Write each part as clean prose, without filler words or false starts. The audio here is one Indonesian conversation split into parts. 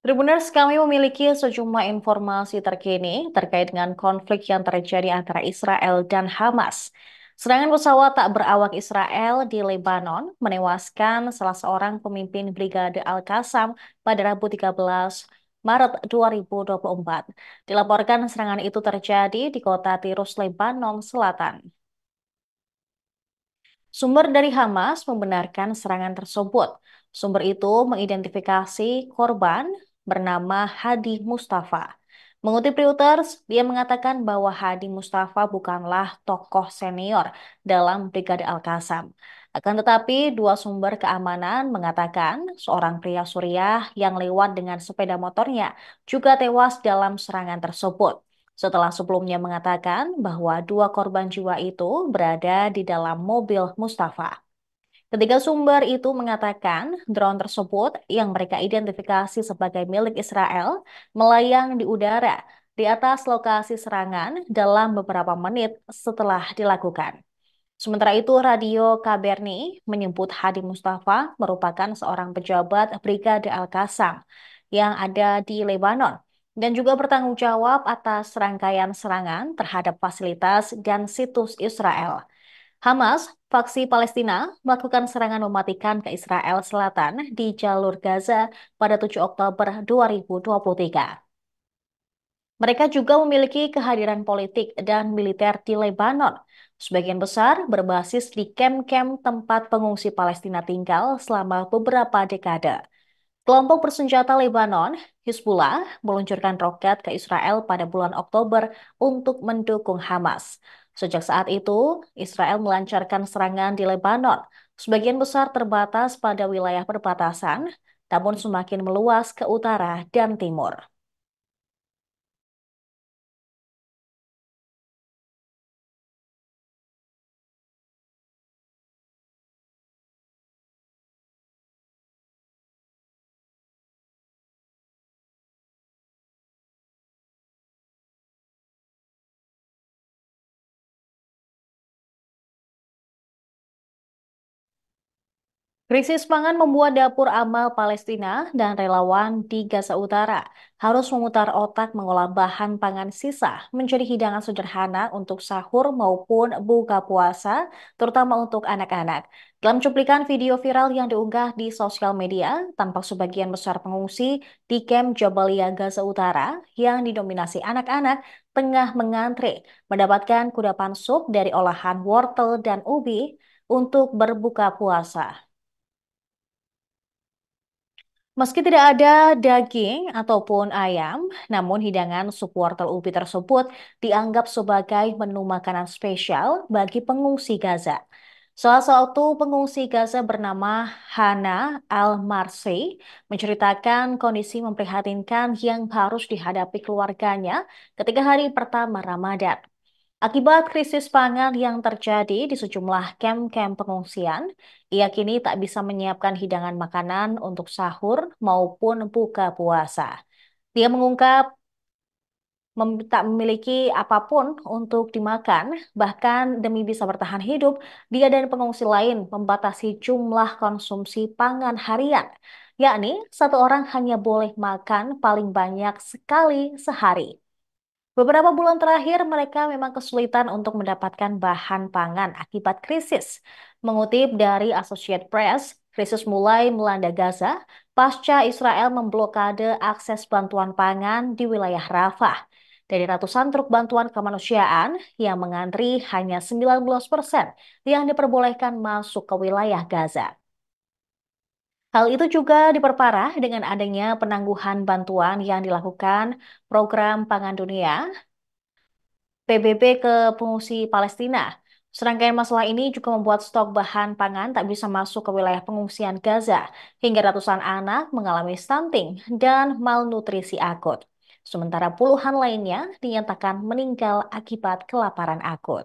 Tribuners, kami memiliki sejumlah informasi terkini terkait dengan konflik yang terjadi antara Israel dan Hamas. Serangan pesawat tak berawak Israel di Lebanon menewaskan salah seorang pemimpin Brigade Al-Qassam pada Rabu 13 Maret 2024. Dilaporkan serangan itu terjadi di kota Tirus, Lebanon Selatan. Sumber dari Hamas membenarkan serangan tersebut. Sumber itu mengidentifikasi korban bernama Hadi Mustafa. Mengutip Reuters, dia mengatakan bahwa Hadi Mustafa bukanlah tokoh senior dalam Brigade Al-Qassam. Akan tetapi, dua sumber keamanan mengatakan seorang pria Suriah yang lewat dengan sepeda motornya juga tewas dalam serangan tersebut. Setelah sebelumnya mengatakan bahwa dua korban jiwa itu berada di dalam mobil Mustafa. Ketiga sumber itu mengatakan drone tersebut yang mereka identifikasi sebagai milik Israel melayang di udara di atas lokasi serangan dalam beberapa menit setelah dilakukan. Sementara itu, Radio Kaberni menyebut Hadi Mustafa merupakan seorang pejabat Brigade Al-Qassam yang ada di Lebanon dan juga bertanggung jawab atas rangkaian serangan terhadap fasilitas dan situs Israel. Hamas, faksi Palestina, melakukan serangan mematikan ke Israel Selatan di jalur Gaza pada 7 Oktober 2023. Mereka juga memiliki kehadiran politik dan militer di Lebanon, sebagian besar berbasis di kem-kem tempat pengungsi Palestina tinggal selama beberapa dekade. Kelompok bersenjata Lebanon, Hizbullah, meluncurkan roket ke Israel pada bulan Oktober untuk mendukung Hamas. Sejak saat itu, Israel melancarkan serangan di Lebanon, sebagian besar terbatas pada wilayah perbatasan, namun semakin meluas ke utara dan timur. Krisis pangan membuat dapur amal Palestina dan relawan di Gaza Utara harus memutar otak mengolah bahan pangan sisa menjadi hidangan sederhana untuk sahur maupun buka puasa, terutama untuk anak-anak. Dalam cuplikan video viral yang diunggah di sosial media, tampak sebagian besar pengungsi di kamp Jabalia Gaza Utara yang didominasi anak-anak tengah mengantre mendapatkan kudapan sup dari olahan wortel dan ubi untuk berbuka puasa. Meski tidak ada daging ataupun ayam, namun hidangan sup wortel ubi tersebut dianggap sebagai menu makanan spesial bagi pengungsi Gaza. Salah satu pengungsi Gaza bernama Hana Al-Marsi menceritakan kondisi memprihatinkan yang harus dihadapi keluarganya ketika hari pertama Ramadan. Akibat krisis pangan yang terjadi di sejumlah kamp-kamp pengungsian, ia kini tak bisa menyiapkan hidangan makanan untuk sahur maupun buka puasa. Dia mengungkap tak memiliki apapun untuk dimakan, bahkan demi bisa bertahan hidup, dia dan pengungsi lain membatasi jumlah konsumsi pangan harian, yakni satu orang hanya boleh makan paling banyak sekali sehari. Beberapa bulan terakhir, mereka memang kesulitan untuk mendapatkan bahan pangan akibat krisis. Mengutip dari Associated Press, krisis mulai melanda Gaza pasca Israel memblokade akses bantuan pangan di wilayah Rafah. Dari ratusan truk bantuan kemanusiaan yang mengantri hanya 19% yang diperbolehkan masuk ke wilayah Gaza. Hal itu juga diperparah dengan adanya penangguhan bantuan yang dilakukan Program Pangan Dunia PBB ke pengungsi Palestina. Serangkaian masalah ini juga membuat stok bahan pangan tak bisa masuk ke wilayah pengungsian Gaza, hingga ratusan anak mengalami stunting dan malnutrisi akut. Sementara puluhan lainnya dinyatakan meninggal akibat kelaparan akut.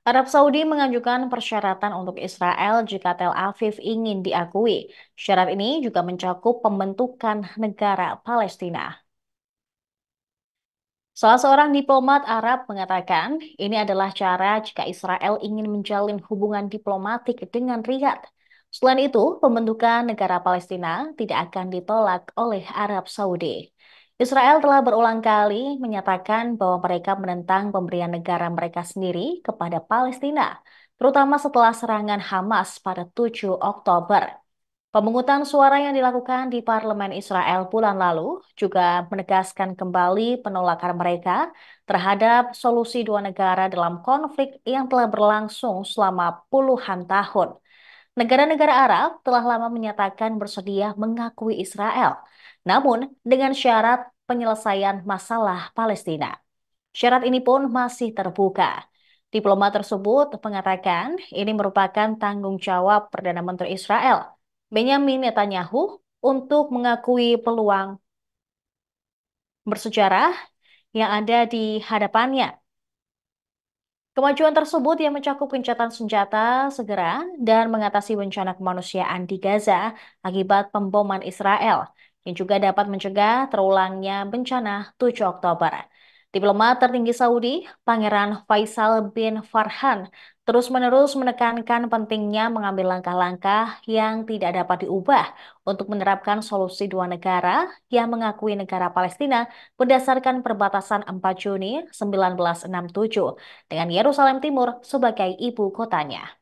Arab Saudi mengajukan persyaratan untuk Israel jika Tel Aviv ingin diakui. Syarat ini juga mencakup pembentukan negara Palestina. Salah seorang diplomat Arab mengatakan, ini adalah cara jika Israel ingin menjalin hubungan diplomatik dengan Riyadh. Selain itu, pembentukan negara Palestina tidak akan ditolak oleh Arab Saudi. Israel telah berulang kali menyatakan bahwa mereka menentang pemberian negara mereka sendiri kepada Palestina, terutama setelah serangan Hamas pada 7 Oktober. Pemungutan suara yang dilakukan di parlemen Israel bulan lalu juga menegaskan kembali penolakan mereka terhadap solusi dua negara dalam konflik yang telah berlangsung selama puluhan tahun. Negara-negara Arab telah lama menyatakan bersedia mengakui Israel, namun dengan syarat penyelesaian masalah Palestina. Syarat ini pun masih terbuka. Diplomat tersebut mengatakan ini merupakan tanggung jawab Perdana Menteri Israel, Benyamin Netanyahu, untuk mengakui peluang bersejarah yang ada di hadapannya. Kemajuan tersebut yang mencakup gencatan senjata segera dan mengatasi bencana kemanusiaan di Gaza akibat pemboman Israel, yang juga dapat mencegah terulangnya bencana 7 Oktober. Diplomat tertinggi Saudi, Pangeran Faisal bin Farhan, terus-menerus menekankan pentingnya mengambil langkah-langkah yang tidak dapat diubah untuk menerapkan solusi dua negara yang mengakui negara Palestina berdasarkan perbatasan 4 Juni 1967 dengan Yerusalem Timur sebagai ibu kotanya.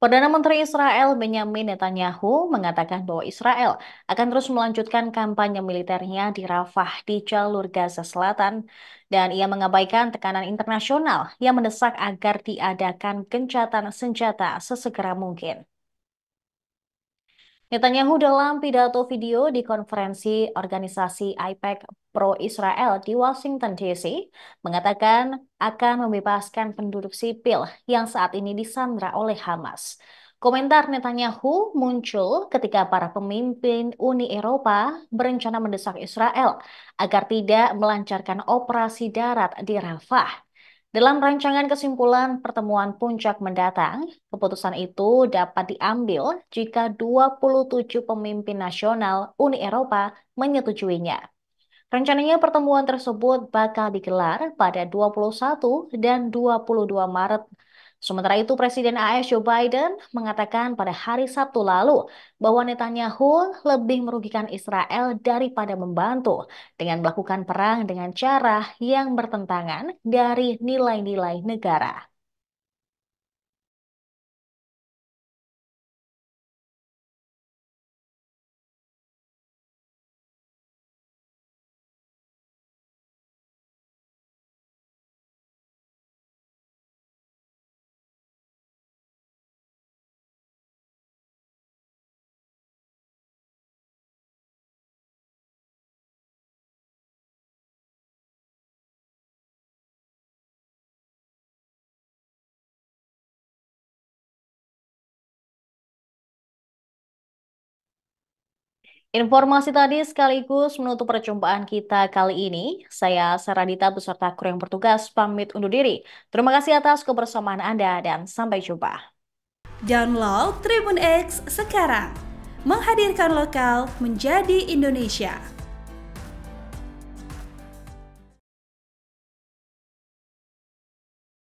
Perdana Menteri Israel Benyamin Netanyahu mengatakan bahwa Israel akan terus melanjutkan kampanye militernya di Rafah di jalur Gaza Selatan dan ia mengabaikan tekanan internasional yang mendesak agar diadakan gencatan senjata sesegera mungkin. Netanyahu dalam pidato video di konferensi organisasi AIPAC pro-Israel di Washington DC mengatakan akan membebaskan penduduk sipil yang saat ini disandra oleh Hamas. Komentar Netanyahu muncul ketika para pemimpin Uni Eropa berencana mendesak Israel agar tidak melancarkan operasi darat di Rafah. Dalam rancangan kesimpulan pertemuan puncak mendatang, keputusan itu dapat diambil jika 27 pemimpin nasional Uni Eropa menyetujuinya. Rencananya pertemuan tersebut bakal digelar pada 21 dan 22 Maret. Sementara itu, Presiden AS Joe Biden mengatakan pada hari Sabtu lalu bahwa Netanyahu lebih merugikan Israel daripada membantu dengan melakukan perang dengan cara yang bertentangan dari nilai-nilai negara. Informasi tadi sekaligus menutup perjumpaan kita kali ini. Saya Saradita beserta kru yang bertugas pamit undur diri. Terima kasih atas kebersamaan Anda dan sampai jumpa. Download Tribun X sekarang, menghadirkan lokal menjadi Indonesia.